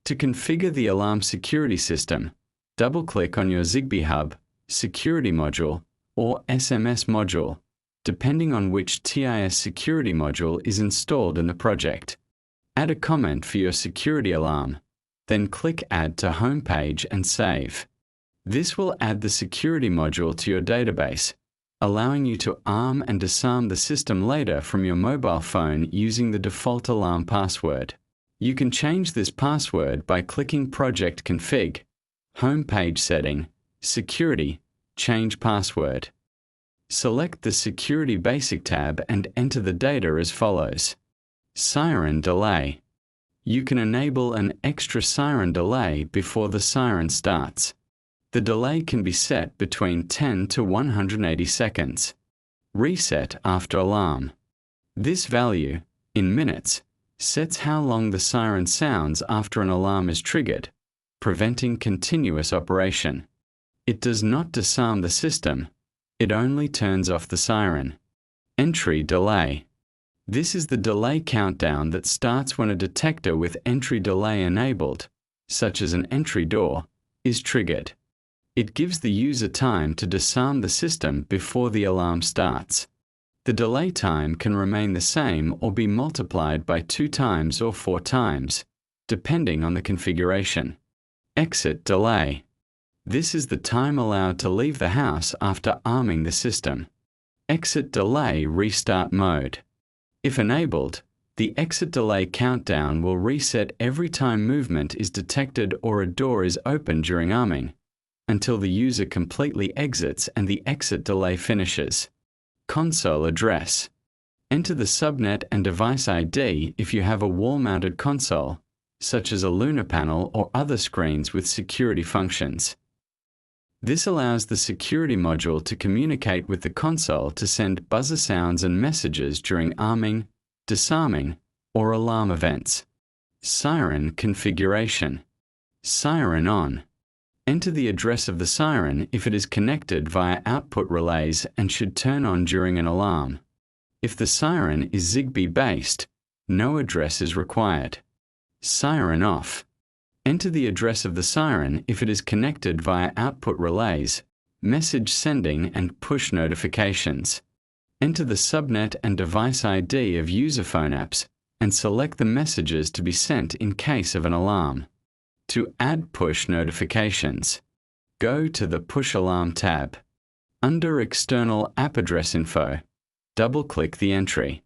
To configure the alarm security system, double-click on your Zigbee hub, security module, or SMS module, depending on which TIS security module is installed in the project. Add a comment for your security alarm, then click Add to Homepage and save. This will add the security module to your database, allowing you to arm and disarm the system later from your mobile phone using the default alarm password. You can change this password by clicking Project Config, Homepage Setting, Security, Change Password. Select the Security Basic tab and enter the data as follows. Siren delay. You can enable an extra siren delay before the siren starts. The delay can be set between 10 to 180 seconds. Reset after alarm. This value, in minutes, sets how long the siren sounds after an alarm is triggered, preventing continuous operation. It does not disarm the system, it only turns off the siren. Entry delay. This is the delay countdown that starts when a detector with entry delay enabled, such as an entry door, is triggered. It gives the user time to disarm the system before the alarm starts. The delay time can remain the same or be multiplied by 2 times or 4 times, depending on the configuration. Exit delay. This is the time allowed to leave the house after arming the system. Exit delay restart mode. If enabled, the exit delay countdown will reset every time movement is detected or a door is opened during arming, until the user completely exits and the exit delay finishes. Console address. Enter the subnet and device ID if you have a wall-mounted console, such as a Luna panel or other screens with security functions. This allows the security module to communicate with the console to send buzzer sounds and messages during arming, disarming, or alarm events. Siren configuration. Siren on. Enter the address of the siren if it is connected via output relays and should turn on during an alarm. If the siren is Zigbee based, no address is required. Siren off. Enter the address of the siren if it is connected via output relays, message sending and push notifications. Enter the subnet and device ID of user phone apps and select the messages to be sent in case of an alarm. To add push notifications, go to the Push Alarm tab. Under External App Address Info, double-click the entry.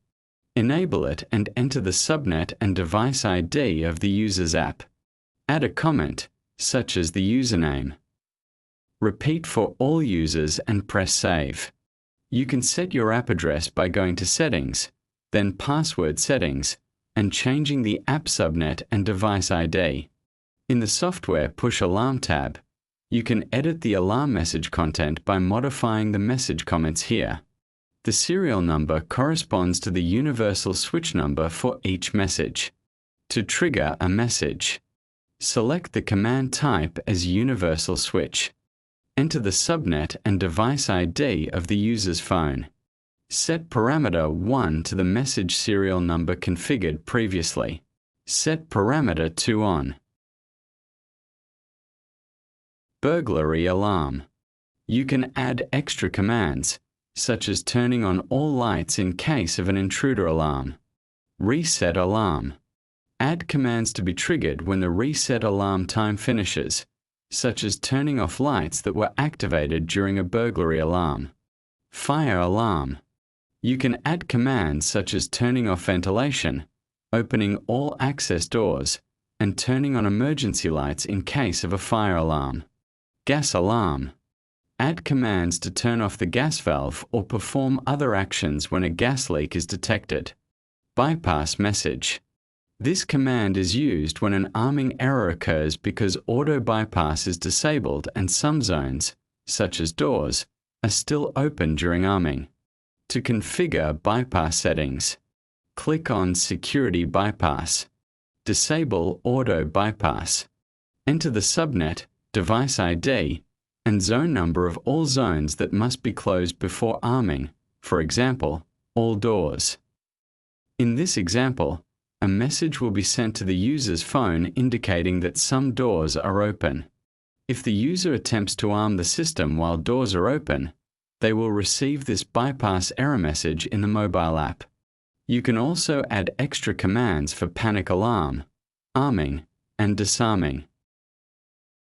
Enable it and enter the subnet and device ID of the user's app. Add a comment, such as the username. Repeat for all users and press Save. You can set your app address by going to Settings, then Password Settings, and changing the app subnet and device ID. In the Software Push Alarm tab, you can edit the alarm message content by modifying the message comments here. The serial number corresponds to the universal switch number for each message. To trigger a message, select the command type as Universal Switch. Enter the subnet and device ID of the user's phone. Set parameter 1 to the message serial number configured previously. Set parameter 2 on. Burglary alarm. You can add extra commands, such as turning on all lights in case of an intruder alarm. Reset alarm. Add commands to be triggered when the reset alarm time finishes, such as turning off lights that were activated during a burglary alarm. Fire alarm. You can add commands such as turning off ventilation, opening all access doors, and turning on emergency lights in case of a fire alarm. Gas alarm. Add commands to turn off the gas valve or perform other actions when a gas leak is detected. Bypass message. This command is used when an arming error occurs because auto bypass is disabled and some zones, such as doors, are still open during arming. To configure bypass settings, click on Security Bypass. Disable Auto Bypass. Enter the subnet, device ID, and zone number of all zones that must be closed before arming, for example, all doors. In this example, A message will be sent to the user's phone indicating that some doors are open. If the user attempts to arm the system while doors are open, they will receive this bypass error message in the mobile app. You can also add extra commands for panic alarm, arming, and disarming.